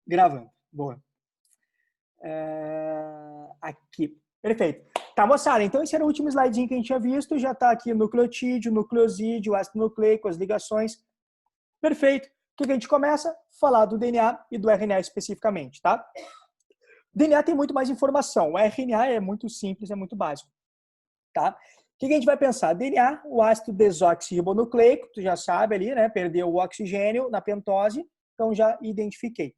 Gravando. Boa. Aqui. Perfeito. Tá, moçada, então esse era o último slidezinho que a gente tinha visto. Já tá aqui o nucleotídeo, nucleosídeo, ácido nucleico, as ligações. Perfeito. O que a gente começa? Falar do DNA e do RNA especificamente, tá? O DNA tem muito mais informação. O RNA é muito simples, é muito básico, tá? O que a gente vai pensar? DNA, o ácido desoxirribonucleico, tu já sabe ali, né? Perdeu o oxigênio na pentose, então já identifiquei.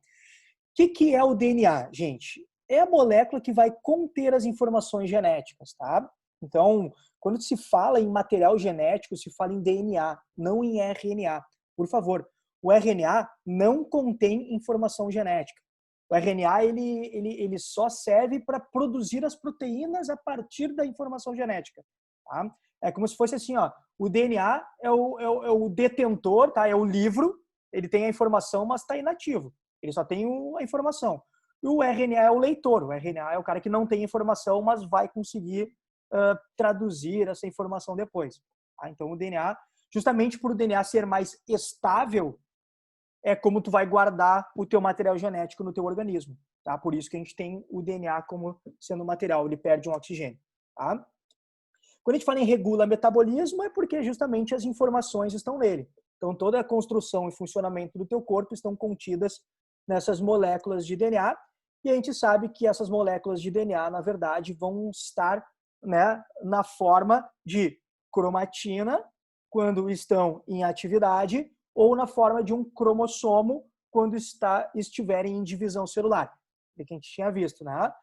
O que é o DNA, gente? É a molécula que vai conter as informações genéticas, tá? Então, quando se fala em material genético, se fala em DNA, não em RNA. Por favor, o RNA não contém informação genética. O RNA ele só serve para produzir as proteínas a partir da informação genética. Tá? É como se fosse assim, ó, o DNA é o detentor, tá? É o livro, ele tem a informação, mas está inativo. Ele só tem a informação. E o RNA é o leitor. O RNA é o cara que não tem informação, mas vai conseguir traduzir essa informação depois. Tá? Então, o DNA, justamente por o DNA ser mais estável, é como tu vai guardar o teu material genético no teu organismo. Tá? Por isso que a gente tem o DNA como sendo material. Ele perde um oxigênio. Tá? Quando a gente fala em regula metabolismo, é porque justamente as informações estão nele. Então, toda a construção e funcionamento do teu corpo estão contidas nessas moléculas de DNA, e a gente sabe que essas moléculas de DNA, na verdade, vão estar, né, na forma de cromatina, quando estão em atividade, ou na forma de um cromossomo, quando estiverem em divisão celular, que a gente tinha visto, né?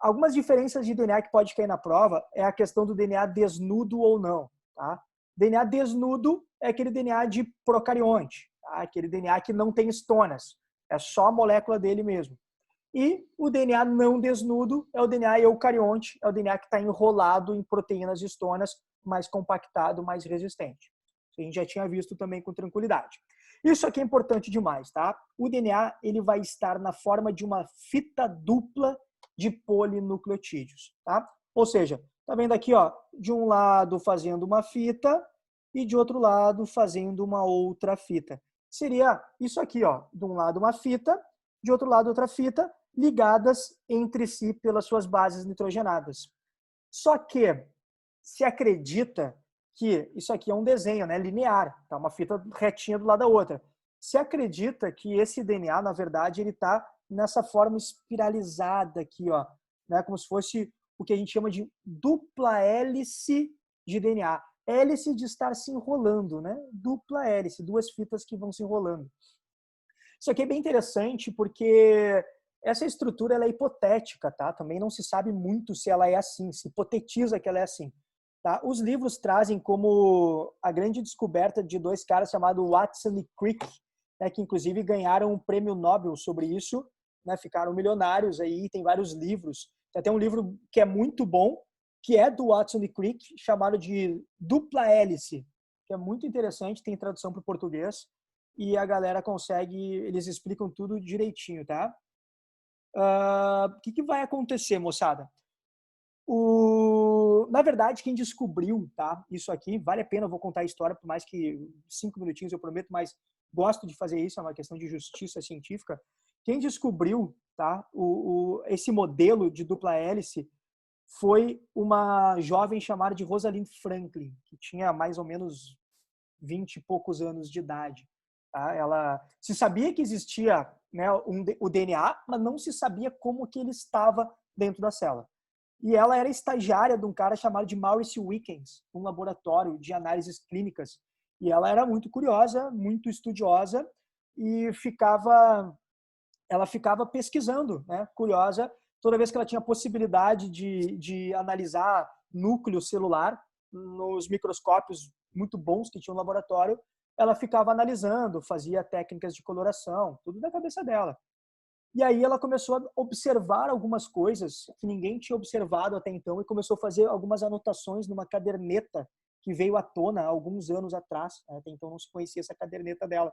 Algumas diferenças de DNA que pode cair na prova é a questão do DNA desnudo ou não, tá? DNA desnudo é aquele DNA de procarionte, tá? Aquele DNA que não tem estonas, é só a molécula dele mesmo. E o DNA não desnudo é o DNA eucarionte, é o DNA que está enrolado em proteínas estonas, mais compactado, mais resistente. A gente já tinha visto também com tranquilidade. Isso aqui é importante demais, tá? O DNA ele vai estar na forma de uma fita dupla de polinucleotídeos, tá? Ou seja, tá vendo aqui, ó, de um lado fazendo uma fita e de outro lado fazendo uma outra fita. Seria isso aqui, ó, de um lado uma fita, de outro lado outra fita, ligadas entre si pelas suas bases nitrogenadas. Só que se acredita que isso aqui é um desenho, né, linear, tá uma fita retinha do lado da outra. Se acredita que esse DNA, na verdade, ele está nessa forma espiralizada aqui, ó, né, como se fosse o que a gente chama de dupla hélice de DNA. Hélice de estar se enrolando, né? Dupla hélice, duas fitas que vão se enrolando. Isso aqui é bem interessante porque essa estrutura ela é hipotética, tá? Também não se sabe muito se ela é assim, se hipotetiza que ela é assim. Tá? Os livros trazem como a grande descoberta de dois caras chamados Watson e Crick, né, que inclusive ganharam um prêmio Nobel sobre isso, né, ficaram milionários aí, tem vários livros. Tem até um livro que é muito bom, que é do Watson e Crick, chamado de Dupla Hélice, que é muito interessante, tem tradução para o português, e a galera consegue, eles explicam tudo direitinho, tá? O que vai acontecer, moçada? Na verdade, quem descobriu, tá? Isso aqui, vale a pena, eu vou contar a história por mais que 5 minutinhos, eu prometo, mas gosto de fazer isso, é uma questão de justiça científica. Quem descobriu, tá? Esse modelo de dupla hélice foi uma jovem chamada de Rosalind Franklin, que tinha mais ou menos 20 e poucos anos de idade. Tá? Ela se sabia que existia, né, o DNA, mas não se sabia como que ele estava dentro da célula. E ela era estagiária de um cara chamado de Maurice Wilkins, um laboratório de análises clínicas. E ela era muito curiosa, muito estudiosa e ela ficava pesquisando, né, curiosa, toda vez que ela tinha possibilidade de analisar núcleo celular nos microscópios muito bons que tinha no laboratório, ela ficava analisando, fazia técnicas de coloração, tudo da cabeça dela. E aí ela começou a observar algumas coisas que ninguém tinha observado até então e começou a fazer algumas anotações numa caderneta que veio à tona há alguns anos atrás. Até então não se conhecia essa caderneta dela.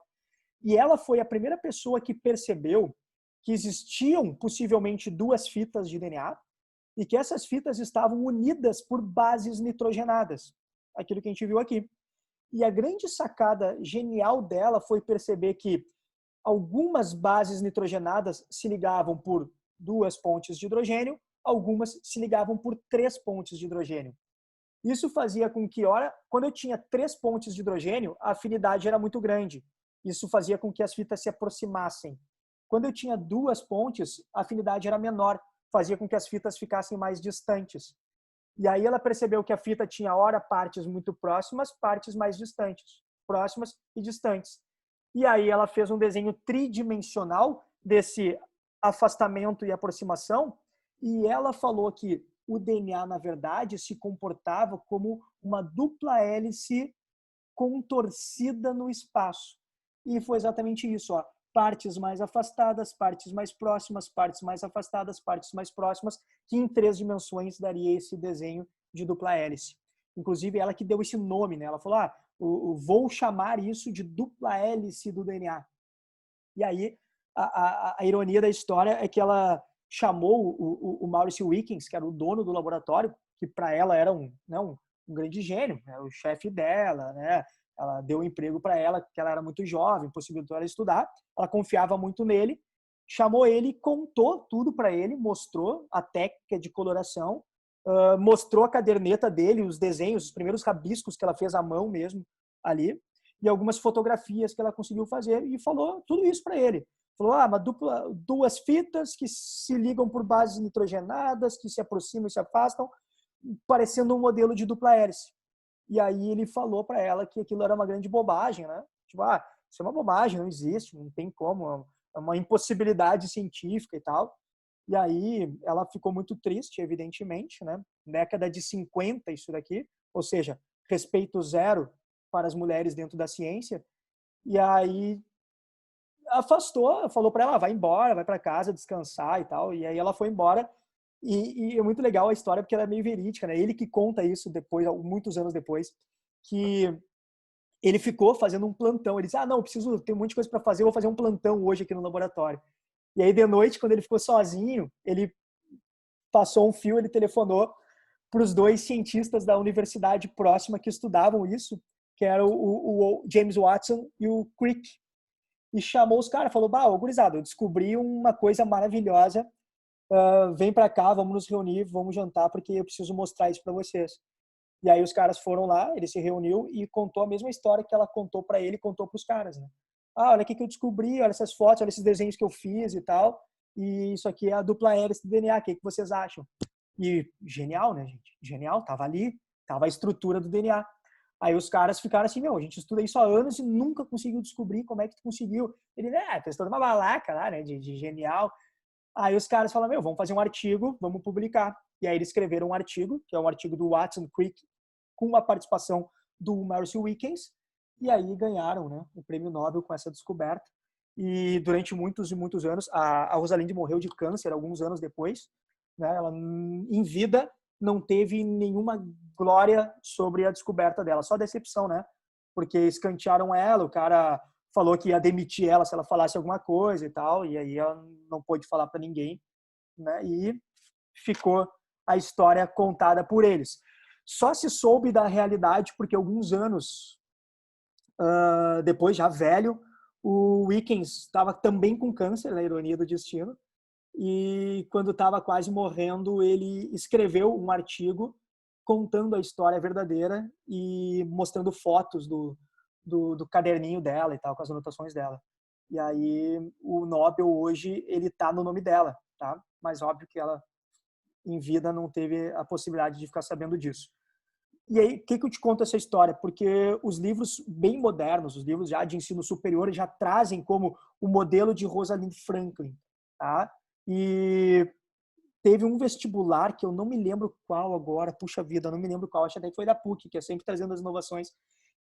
E ela foi a primeira pessoa que percebeu que existiam possivelmente duas fitas de DNA e que essas fitas estavam unidas por bases nitrogenadas. Aquilo que a gente viu aqui. E a grande sacada genial dela foi perceber que algumas bases nitrogenadas se ligavam por 2 pontes de hidrogênio, algumas se ligavam por 3 pontes de hidrogênio. Isso fazia com que, quando eu tinha 3 pontes de hidrogênio, a afinidade era muito grande. Isso fazia com que as fitas se aproximassem. Quando eu tinha 2 pontes, a afinidade era menor, fazia com que as fitas ficassem mais distantes. E aí ela percebeu que a fita tinha, partes muito próximas, partes mais distantes, próximas e distantes. E aí ela fez um desenho tridimensional desse afastamento e aproximação, e ela falou que o DNA, na verdade, se comportava como uma dupla hélice contorcida no espaço. E foi exatamente isso, partes mais afastadas, partes mais próximas, partes mais afastadas, partes mais próximas, que em 3 dimensões daria esse desenho de dupla hélice. Inclusive, ela que deu esse nome, né? Ela falou, vou chamar isso de dupla hélice do DNA. E aí, a ironia da história é que ela chamou o Maurice Wilkins, que era o dono do laboratório, que para ela era um grande gênio, né? O chefe dela, né? Ela deu um emprego para ela, porque ela era muito jovem, possibilitou ela estudar, ela confiava muito nele, chamou ele, contou tudo para ele, mostrou a técnica de coloração, mostrou a caderneta dele, os desenhos, os primeiros rabiscos que ela fez à mão mesmo ali, e algumas fotografias que ela conseguiu fazer, e falou tudo isso para ele. Falou, duas fitas que se ligam por bases nitrogenadas, que se aproximam e se afastam, parecendo um modelo de dupla hélice. E aí ele falou para ela que aquilo era uma grande bobagem, né? Tipo, isso é uma bobagem, não existe, não tem como, é uma impossibilidade científica e tal. E aí ela ficou muito triste, evidentemente, né? Década de 50 isso daqui, ou seja, respeito zero para as mulheres dentro da ciência. E aí afastou, falou para ela, vai embora, vai para casa descansar e tal. E aí ela foi embora. E é muito legal a história porque ela é meio verídica, né? Ele que conta isso depois, muitos anos depois, que ele ficou fazendo um plantão. Ele disse, não, tem um monte de coisa para fazer, eu vou fazer um plantão hoje aqui no laboratório. E aí de noite, quando ele ficou sozinho, ele passou um fio, ele telefonou para os 2 cientistas da universidade próxima que estudavam isso, que era o James Watson e o Crick. E chamou os caras, falou, gurizada, eu descobri uma coisa maravilhosa, vem para cá, vamos nos reunir, vamos jantar, porque eu preciso mostrar isso para vocês. E aí os caras foram lá, ele se reuniu e contou a mesma história que ela contou para ele, contou para os caras, né? Olha aqui que eu descobri, olha essas fotos, olha esses desenhos que eu fiz e tal, e isso aqui é a dupla hélice do DNA, o que vocês acham? E genial, né, gente? Genial, tava ali, tava a estrutura do DNA. Aí os caras ficaram assim, a gente estuda isso há anos e nunca conseguiu descobrir como é que tu conseguiu. Ele, fez toda uma balaca lá, né, de genial. Aí os caras falaram, vamos fazer um artigo, vamos publicar. E aí eles escreveram um artigo, que é um artigo do Watson Crick, com uma participação do Maurice Wilkins, e aí ganharam, né, o prêmio Nobel com essa descoberta. E durante muitos e muitos anos, a Rosalind morreu de câncer alguns anos depois, né, ela em vida não teve nenhuma glória sobre a descoberta dela, só decepção, né, porque escantearam ela, o cara falou que ia demitir ela se ela falasse alguma coisa e tal, e aí ela não pôde falar para ninguém, né? E ficou a história contada por eles. Só se soube da realidade porque alguns anos depois, já velho, o Wilkins estava também com câncer, na ironia do destino, e quando estava quase morrendo, ele escreveu um artigo contando a história verdadeira e mostrando fotos do caderninho dela e tal, com as anotações dela. E aí o Nobel hoje, ele tá no nome dela, tá? Mas óbvio que ela em vida não teve a possibilidade de ficar sabendo disso. E aí, por que eu te conto essa história? Porque os livros bem modernos, os livros já de ensino superior, já trazem como o modelo de Rosalind Franklin, tá? E teve um vestibular que eu não me lembro qual agora, puxa vida, eu não me lembro qual, acho até que foi da PUC, que é sempre trazendo as inovações,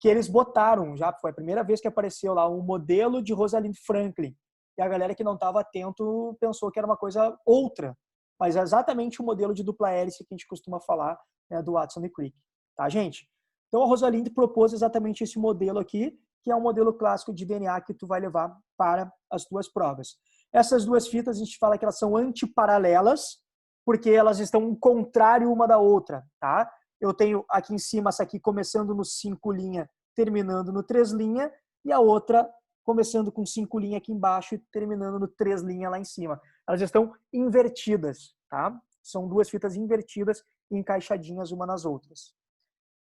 que eles botaram, já foi a primeira vez que apareceu lá, um modelo de Rosalind Franklin. E a galera que não estava atento pensou que era uma coisa outra, mas é exatamente o modelo de dupla hélice que a gente costuma falar, né, do Watson e Crick. Tá, gente? Então a Rosalind propôs exatamente esse modelo aqui, que é um modelo clássico de DNA que tu vai levar para as tuas provas. Essas 2 fitas, a gente fala que elas são antiparalelas, porque elas estão em contrário uma da outra, tá? Eu tenho aqui em cima essa aqui começando no 5 linha, terminando no 3 linha, e a outra começando com 5 linhas aqui embaixo e terminando no 3 linhas lá em cima. Elas estão invertidas, tá? São 2 fitas invertidas e encaixadinhas uma nas outras.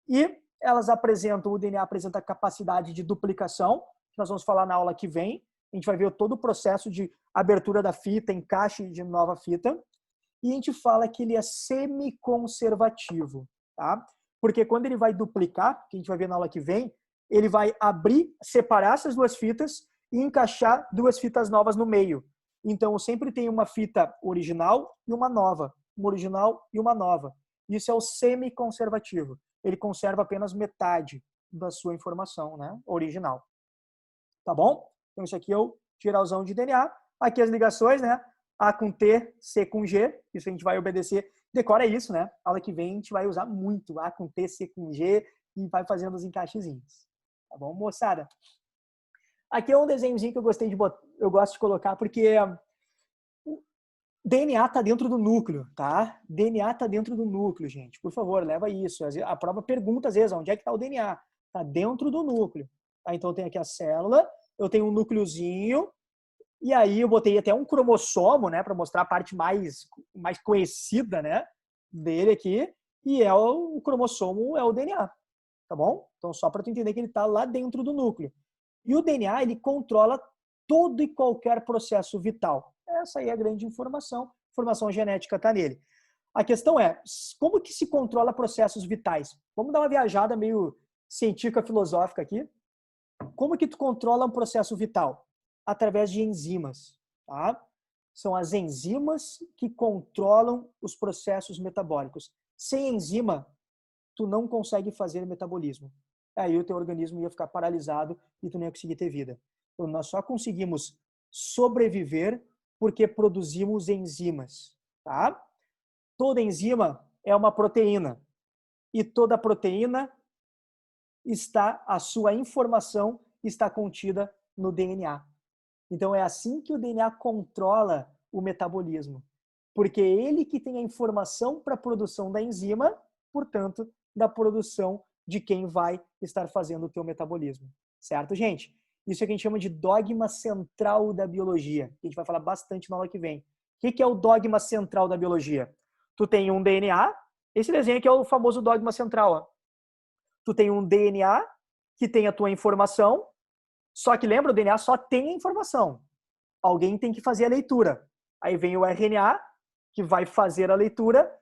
E elas apresentam, o DNA apresenta a capacidade de duplicação, que nós vamos falar na aula que vem. A gente vai ver todo o processo de abertura da fita, encaixe de nova fita. E a gente fala que ele é semiconservativo, tá? Porque quando ele vai duplicar, que a gente vai ver na aula que vem, ele vai abrir, separar essas 2 fitas e encaixar 2 fitas novas no meio. Então, eu sempre tenho uma fita original e uma nova. Uma original e uma nova. Isso é o semiconservativo. Ele conserva apenas metade da sua informação, né, original. Tá bom? Então, isso aqui é o geralzão de DNA. Aqui as ligações, né? A com T, C com G. Isso a gente vai obedecer. Decora isso, né? Aula que vem a gente vai usar muito A com T, C com G e vai fazendo os encaixezinhos. Tá bom, moçada? Aqui é um desenhozinho que eu gosto de colocar porque o DNA tá dentro do núcleo, tá? DNA tá dentro do núcleo, gente. Por favor, leva isso. A prova pergunta às vezes, onde é que tá o DNA? Tá dentro do núcleo. Tá? Então eu tenho aqui a célula, eu tenho um núcleozinho, e aí eu botei até um cromossomo, né, para mostrar a parte mais conhecida, né, dele aqui, e o cromossomo é o DNA, tá bom? Então só para tu entender que ele tá lá dentro do núcleo. E o DNA, ele controla todo e qualquer processo vital. Essa aí é a grande informação. Informação genética tá nele. A questão é, como que se controla processos vitais? Vamos dar uma viajada meio científica, filosófica aqui. Como que tu controla um processo vital? Através de enzimas, tá? São as enzimas que controlam os processos metabólicos. Sem enzima, tu não consegue fazer metabolismo. Aí o teu organismo ia ficar paralisado e tu não ia conseguir ter vida. Então, nós só conseguimos sobreviver porque produzimos enzimas, tá? Toda enzima é uma proteína. E toda proteína a sua informação está contida no DNA. Então é assim que o DNA controla o metabolismo. Porque é ele que tem a informação para a produção da enzima, portanto, da produção de quem vai estar fazendo o teu metabolismo. Certo, gente? Isso é o que a gente chama de dogma central da biologia. Que a gente vai falar bastante na aula que vem. O que é o dogma central da biologia? Tu tem um DNA, esse desenho aqui é o famoso dogma central. Ó. Tu tem um DNA que tem a tua informação, só que lembra, o DNA só tem a informação. Alguém tem que fazer a leitura. Aí vem o RNA, que vai fazer a leitura,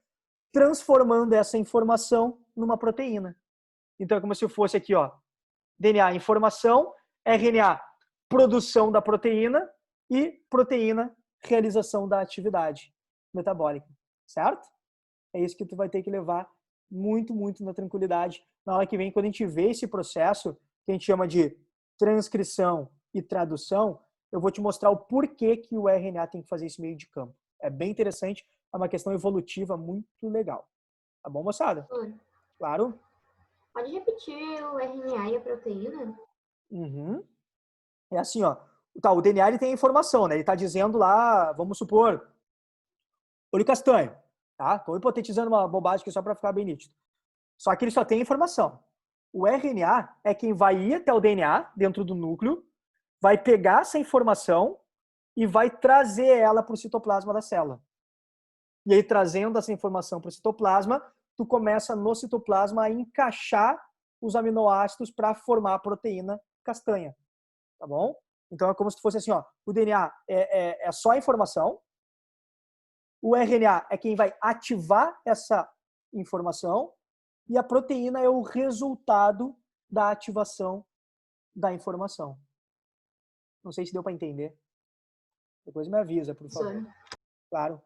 transformando essa informação numa proteína. Então é como se fosse aqui, ó, DNA, informação, RNA, produção da proteína e proteína, realização da atividade metabólica. Certo? É isso que tu vai ter que levar muito, muito na tranquilidade. Na hora que vem, quando a gente vê esse processo, que a gente chama de transcrição e tradução, eu vou te mostrar o porquê que o RNA tem que fazer esse meio de campo. É bem interessante, é uma questão evolutiva muito legal. Tá bom, moçada? Claro. Pode repetir o RNA e a proteína? Uhum. É assim, ó. Tá, o DNA ele tem a informação, né? Ele tá dizendo lá, vamos supor, olho castanho, tá? Tô hipotetizando uma bobagem aqui só para ficar bem nítido. Só que ele só tem informação. O RNA é quem vai ir até o DNA, dentro do núcleo, vai pegar essa informação e vai trazer ela para o citoplasma da célula. E aí, trazendo essa informação para o citoplasma, tu começa no citoplasma a encaixar os aminoácidos para formar a proteína castanha. Tá bom? Então, é como se fosse assim, ó, o DNA é só a informação, o RNA é quem vai ativar essa informação e a proteína é o resultado da ativação da informação. Não sei se deu para entender. Depois me avisa, por favor. Claro.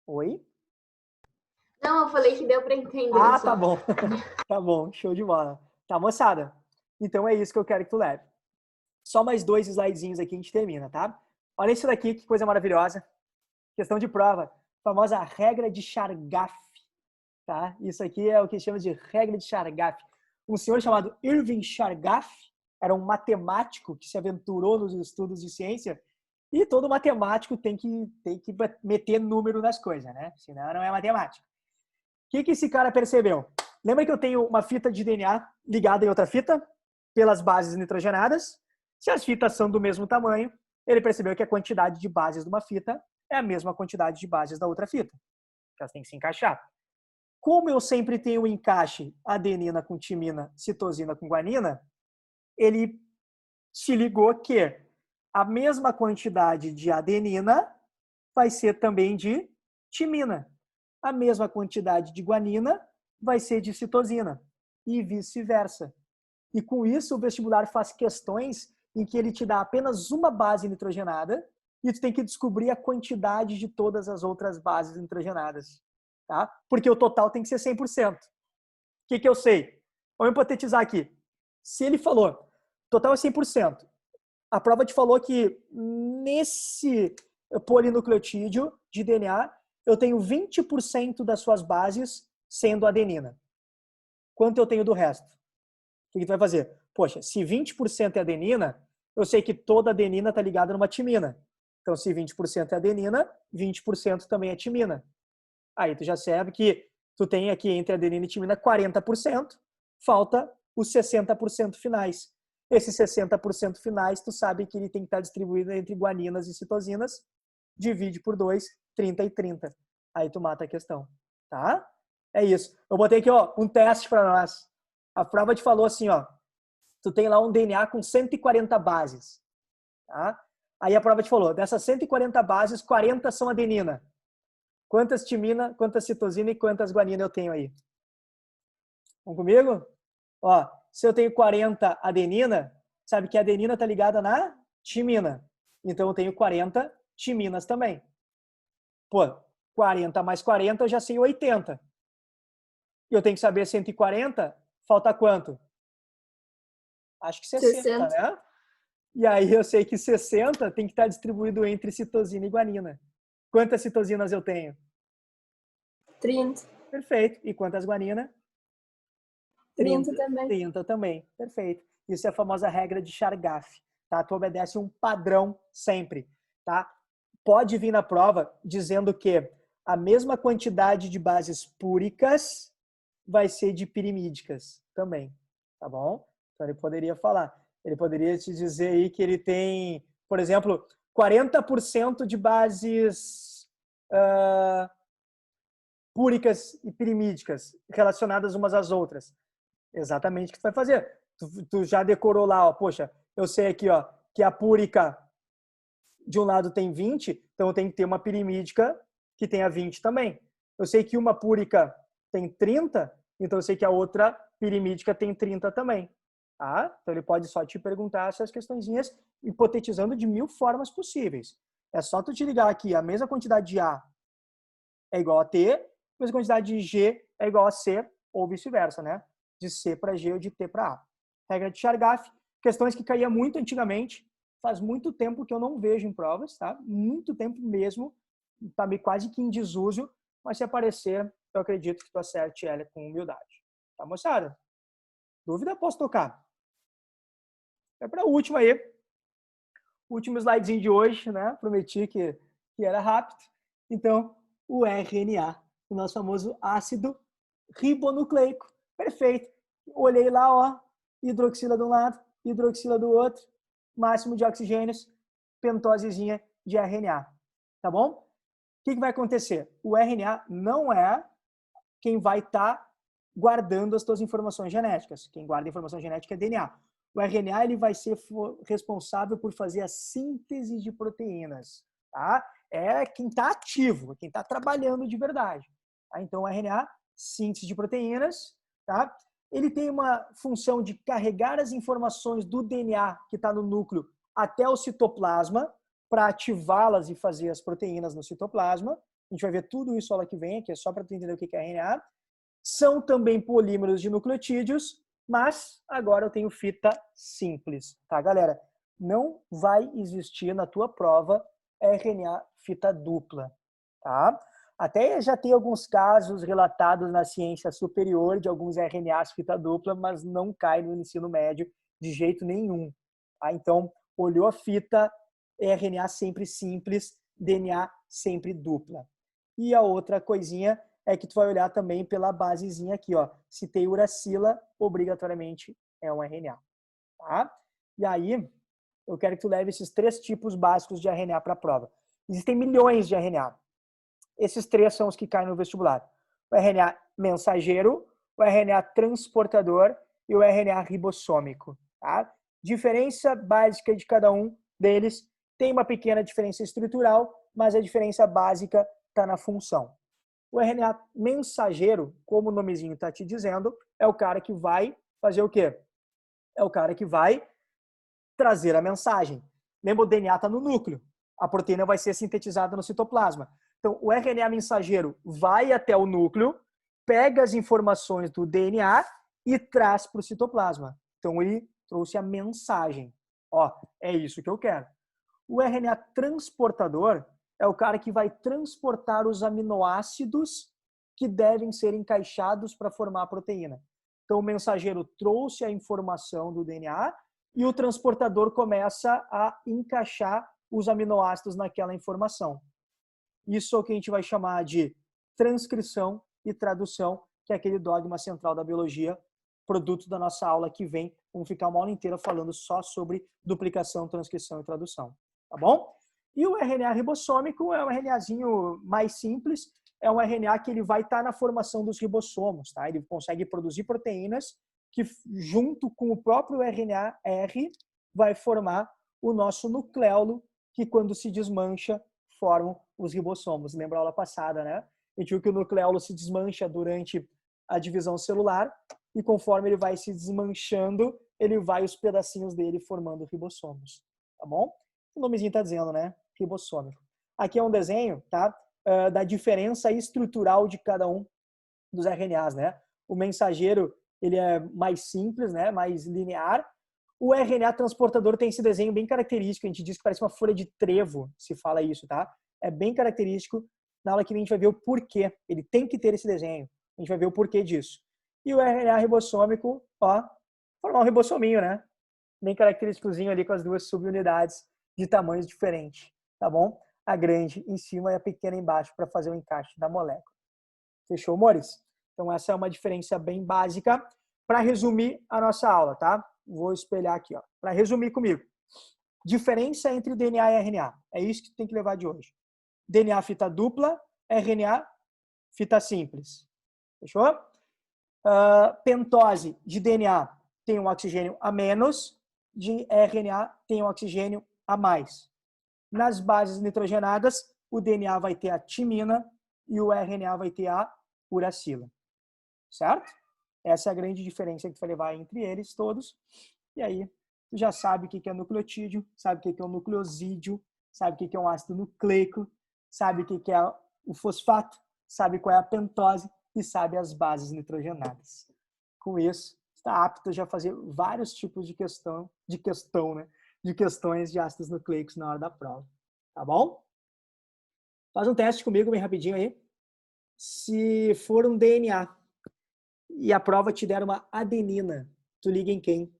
Oi? Não, eu falei que deu para entender. Ah, só. tá bom. Tá bom, show de bola. Tá, moçada? Então é isso que eu quero que tu leve. Só mais 2 slidezinhos aqui e a gente termina, tá? Olha isso daqui, que coisa maravilhosa. Questão de prova. Famosa regra de Chargaff. Tá? Isso aqui é o que chama de regra de Chargaff. Um senhor chamado Irving Chargaff era um matemático que se aventurou nos estudos de ciência e todo matemático tem que meter número nas coisas, né? Senão não é matemática. O que esse cara percebeu? Lembra que eu tenho uma fita de DNA ligada em outra fita? pelas bases nitrogenadas. Se as fitas são do mesmo tamanho, ele percebeu que a quantidade de bases de uma fita é a mesma quantidade de bases da outra fita. Elas têm que se encaixar. Como eu sempre tenho o encaixe adenina com timina, citosina com guanina, ele se ligou que a mesma quantidade de adenina vai ser também de timina. A mesma quantidade de guanina vai ser de citosina. E vice-versa. E com isso, o vestibular faz questões em que ele te dá apenas uma base nitrogenada e tu tem que descobrir a quantidade de todas as outras bases nitrogenadas. Tá? Porque o total tem que ser 100%. O que eu sei? Vamos hipotetizar aqui. Se ele falou, total é 100%, a prova te falou que nesse polinucleotídeo de DNA, eu tenho 20% das suas bases sendo adenina. Quanto eu tenho do resto? O que tu vai fazer? Poxa, se 20% é adenina, eu sei que toda adenina está ligada numa timina. Então, se 20% é adenina, 20% também é timina. Aí tu já sabe que tu tem aqui entre adenina e timina 40%, falta os 60% finais. Esses 60% finais, tu sabe que ele tem que estar distribuído entre guaninas e citosinas, divide por 2, 30 e 30. Aí tu mata a questão, tá? É isso. Eu botei aqui, ó, um teste para nós. A prova te falou assim, ó, tu tem lá um DNA com 140 bases, tá? Aí a prova te falou, dessas 140 bases, 40 são adenina. Quantas timina, quantas citosina e quantas guanina eu tenho aí? Vamos comigo? Ó, se eu tenho 40 adenina, sabe que a adenina está ligada na timina. Então eu tenho 40 timinas também. Pô, 40 mais 40 eu já sei 80. Eu tenho que saber 140, falta quanto? Acho que 60, né? E aí eu sei que 60 tem que estar distribuído entre citosina e guanina. Quantas citosinas eu tenho? 30. Perfeito. E quantas guanina? 30 também. 30 também. Perfeito. Isso é a famosa regra de Chargaff. Tá? Tu obedece um padrão sempre. Tá? Pode vir na prova dizendo que a mesma quantidade de bases púricas vai ser de pirimídicas também. Tá bom? Então ele poderia falar. Ele poderia te dizer aí que ele tem, por exemplo, 40% de bases púricas e pirimídicas relacionadas umas às outras. Exatamente o que tu vai fazer. Tu já decorou lá, ó, poxa, eu sei aqui, ó, que a púrica de um lado tem 20, então eu tenho que ter uma pirimídica que tenha 20 também. Eu sei que uma púrica tem 30, então eu sei que a outra pirimídica tem 30 também. Tá? Então ele pode só te perguntar essas questõezinhas, hipotetizando de 1000 formas possíveis. É só tu te ligar aqui, a mesma quantidade de A é igual a T, a mesma quantidade de G é igual a C, ou vice-versa, né? De C para G ou de T para A. Regra de Chargaff, questões que caía muito antigamente, faz muito tempo que eu não vejo em provas, tá? Muito tempo mesmo, tá quase que em desuso, mas se aparecer, eu acredito que tu acerte ela com humildade. Tá, moçada? Dúvida? Posso tocar? É para a última aí. Último slidezinho de hoje, né? Prometi que era rápido. Então, o RNA, o nosso famoso ácido ribonucleico. Perfeito. Olhei lá, ó, hidroxila de um lado, hidroxila do outro, máximo de oxigênios, pentosezinha de RNA. Tá bom? O que vai acontecer? O RNA não é quem vai estar guardando as tuas informações genéticas. Quem guarda a informação genética é DNA. O RNA ele vai ser responsável por fazer a síntese de proteínas. Tá? É quem está ativo, quem está trabalhando de verdade. Tá? Então, o RNA, síntese de proteínas, tá? Ele tem uma função de carregar as informações do DNA que está no núcleo até o citoplasma para ativá-las e fazer as proteínas no citoplasma. A gente vai ver tudo isso aula que vem, aqui é só para tu entender o que é RNA. São também polímeros de nucleotídeos, mas agora eu tenho fita simples, tá, galera? Não vai existir na tua prova RNA fita dupla, tá? Até já tem alguns casos relatados na ciência superior de alguns RNAs fita dupla, mas não cai no ensino médio de jeito nenhum. Tá? Então, olhou a fita, RNA sempre simples, DNA sempre dupla. E a outra coisinha é que tu vai olhar também pela basezinha aqui, ó. Se tem uracila, obrigatoriamente é um RNA. tá? E aí, eu quero que tu leve esses 3 tipos básicos de RNA para a prova. Existem milhões de RNA. Esses 3 são os que caem no vestibular. O RNA mensageiro, o RNA transportador e o RNA ribossômico, tá? Diferença básica de cada um deles, tem uma pequena diferença estrutural, mas a diferença básica está na função. O RNA mensageiro, como o nomezinho está te dizendo, é o cara que vai fazer o quê? É o cara que vai trazer a mensagem. Lembra, o DNA está no núcleo. A proteína vai ser sintetizada no citoplasma. Então, o RNA mensageiro vai até o núcleo, pega as informações do DNA e traz para o citoplasma. Então, ele trouxe a mensagem. Ó, é isso que eu quero. O RNA transportador é o cara que vai transportar os aminoácidos que devem ser encaixados para formar a proteína. Então, o mensageiro trouxe a informação do DNA e o transportador começa a encaixar os aminoácidos naquela informação. Isso é o que a gente vai chamar de transcrição e tradução, que é aquele dogma central da biologia, produto da nossa aula que vem. Vamos ficar uma aula inteira falando só sobre duplicação, transcrição e tradução. Tá bom? E o RNA ribossômico é um RNAzinho mais simples, é um RNA que ele vai estar na formação dos ribossomos, tá? Ele consegue produzir proteínas que, junto com o próprio RNA-R, vai formar o nosso nucleolo, que quando se desmancha, formam os ribossomos. Lembra a aula passada, né? A gente viu que o nucleolo se desmancha durante a divisão celular e conforme ele vai se desmanchando, ele vai os pedacinhos dele formando ribossomos, tá bom? O nomezinho está dizendo, né? Ribossômico. Aqui é um desenho, tá? Da diferença estrutural de cada um dos RNAs, né? O mensageiro, ele é mais simples, né? Mais linear. O RNA transportador tem esse desenho bem característico. A gente diz que parece uma folha de trevo, se fala isso, tá? É bem característico. Na aula que vem a gente vai ver o porquê. Ele tem que ter esse desenho. A gente vai ver o porquê disso. E o RNA ribossômico, ó, formar um ribossominho, né? Bem característicozinho ali com as 2 subunidades de tamanhos diferentes, tá bom? A grande em cima e a pequena embaixo para fazer o encaixe da molécula. Fechou, amores? Então essa é uma diferença bem básica para resumir a nossa aula, tá? Vou espelhar aqui, ó. Para resumir comigo. Diferença entre DNA e RNA. É isso que tu tem que levar de hoje. DNA fita dupla, RNA fita simples. Fechou? Pentose de DNA tem um oxigênio a menos, de RNA tem um oxigênio a mais. Nas bases nitrogenadas, o DNA vai ter a timina e o RNA vai ter a uracila. Certo? Essa é a grande diferença que tu vai levar entre eles todos. E aí, tu já sabe o que é nucleotídeo, sabe o que é um nucleosídeo, sabe o que é um ácido nucleico, sabe o que é o fosfato, sabe qual é a pentose e sabe as bases nitrogenadas. Com isso, está apto já a fazer vários tipos de questões de ácidos nucleicos na hora da prova. Tá bom? Faz um teste comigo bem rapidinho aí. Se for um DNA e a prova te der uma adenina, tu liga em quem?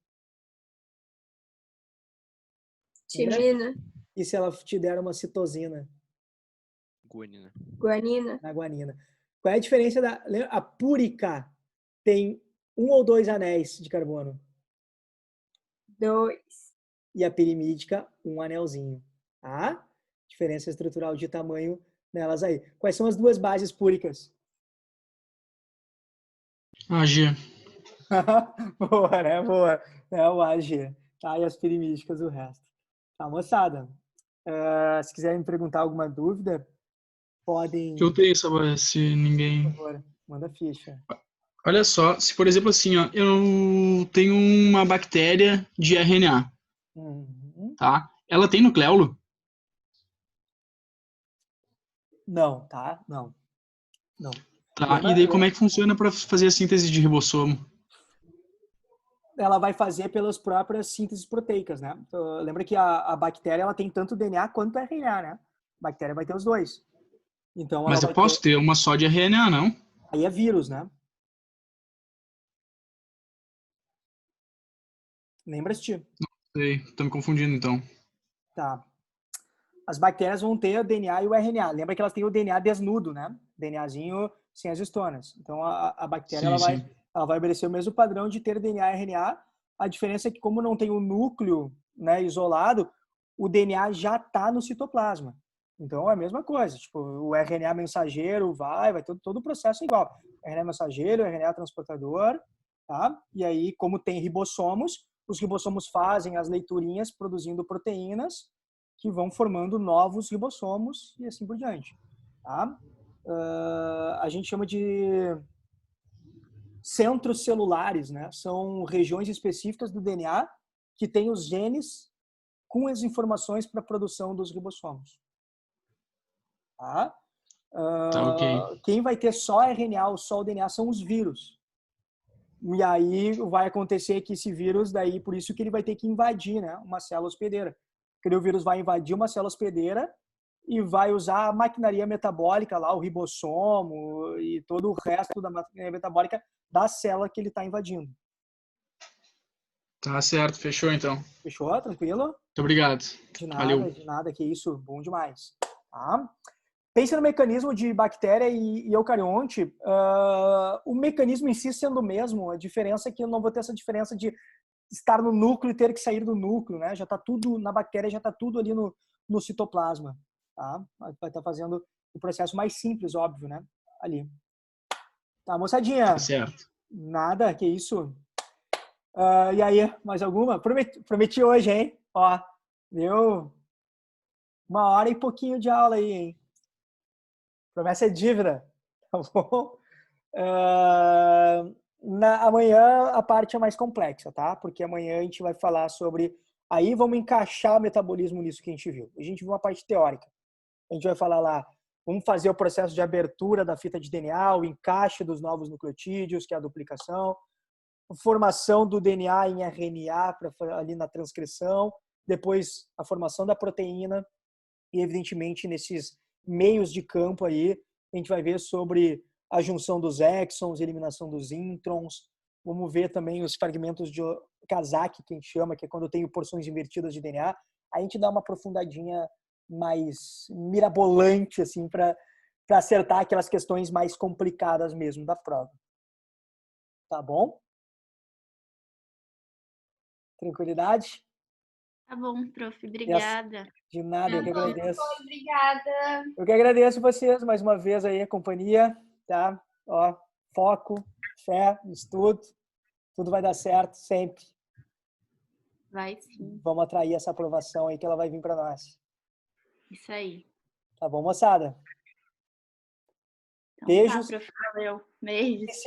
Timina. E se ela te der uma citosina? Guanina. Guanina. Na guanina. Qual é a diferença da... A púrica tem 1 ou 2 anéis de carbono. 2. E a pirimídica, um anelzinho. Tá? Diferença estrutural de tamanho nelas aí. Quais são as 2 bases púricas? AG. Boa, né? Boa. É o AG. Tá? E as pirimídicas, o resto. Tá, moçada? Se quiserem me perguntar alguma dúvida, podem... Eu tenho, sabe, se ninguém... Por favor, manda ficha. Olha só, se por exemplo assim, ó, eu tenho uma bactéria de RNA, tá? Ela tem nucleolo? Não, tá? Não. Não. Tá, e daí como é que funciona para fazer a síntese de ribossomo? Ela vai fazer pelas próprias sínteses proteicas, né? Lembra que a bactéria ela tem tanto DNA quanto RNA, né? A bactéria vai ter os 2. Então, Mas ela eu posso ter uma só de RNA, não? Aí é vírus, né? Lembra-se? Sei, tô me confundindo então. Tá. As bactérias vão ter o DNA e o RNA. Lembra que elas têm o DNA desnudo, né? DNAzinho sem as histonas. Então, a bactéria Sim, ela vai obedecer o mesmo padrão de ter DNA e RNA. A diferença é que como não tem o núcleo, né, isolado, o DNA já está no citoplasma. Então é a mesma coisa, tipo, o RNA mensageiro vai ter todo o processo igual. RNA mensageiro, RNA transportador, tá? E aí, como tem ribossomos, os ribossomos fazem as leiturinhas produzindo proteínas que vão formando novos ribossomos e assim por diante, tá? A gente chama de centros celulares, né? São regiões específicas do DNA que têm os genes com as informações para a produção dos ribossomos. Tá? Tá, ok. Quem vai ter só RNA ou só o DNA são os vírus. E aí vai acontecer que esse vírus, daí por isso que ele vai ter que invadir, né, uma célula hospedeira. Porque o vírus vai invadir uma célula hospedeira e vai usar a maquinaria metabólica lá, o ribossomo e todo o resto da maquinaria metabólica da célula que ele está invadindo. Tá certo, fechou então. Fechou? Tranquilo? Muito obrigado. De nada, Valeu. de nada, que isso, bom demais. Tá? Pensa no mecanismo de bactéria e eucarionte, o mecanismo em si sendo o mesmo, a diferença é que eu não vou ter essa diferença de estar no núcleo e ter que sair do núcleo, né? Já está tudo, na bactéria já está tudo ali no citoplasma, tá? Vai estar fazendo o processo mais simples, óbvio, né? Ali. Tá, moçadinha? Tá certo. Nada, que isso. E aí, mais alguma? Prometi hoje, hein? Ó, deu 1h e pouquinho de aula aí, hein? Promessa é dívida, tá bom? Amanhã a parte é mais complexa, tá? Porque amanhã a gente vai falar sobre... Aí vamos encaixar o metabolismo nisso que a gente viu. A gente viu uma parte teórica. A gente vai falar lá, vamos fazer o processo de abertura da fita de DNA, o encaixe dos novos nucleotídeos, que é a duplicação, a formação do DNA em RNA ali na transcrição, depois a formação da proteína e, evidentemente, nesses meios de campo aí, a gente vai ver sobre a junção dos exons, eliminação dos introns. Vamos ver também os fragmentos de Kazakh, que a gente chama, que é quando eu tenho porções invertidas de DNA. A gente dá uma aprofundadinha mais mirabolante, assim, para acertar aquelas questões mais complicadas mesmo da prova. Tá bom? Tranquilidade? Tá bom, prof. Obrigada. De nada, eu que agradeço. Obrigada. Eu que agradeço vocês mais uma vez aí, a companhia, tá? Ó, foco, fé, estudo, tudo vai dar certo sempre. Vai sim. Vamos atrair essa aprovação aí que ela vai vir para nós. Isso aí. Tá bom, moçada? Então, Beijos. Tá, prof. Valeu. Beijos.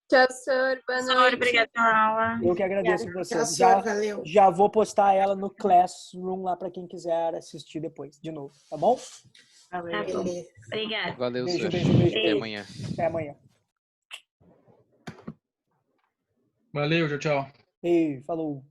Tchau, Sor. Boa noite. Obrigada pela aula. Eu que agradeço vocês. Tchau, valeu. Já vou postar ela no Classroom lá para quem quiser assistir depois, de novo, tá bom? Valeu. Beleza. Obrigada. Valeu, Beijo, senhor. beijo, beijo. Até amanhã. Até amanhã. Valeu, tchau, tchau. Ei, falou.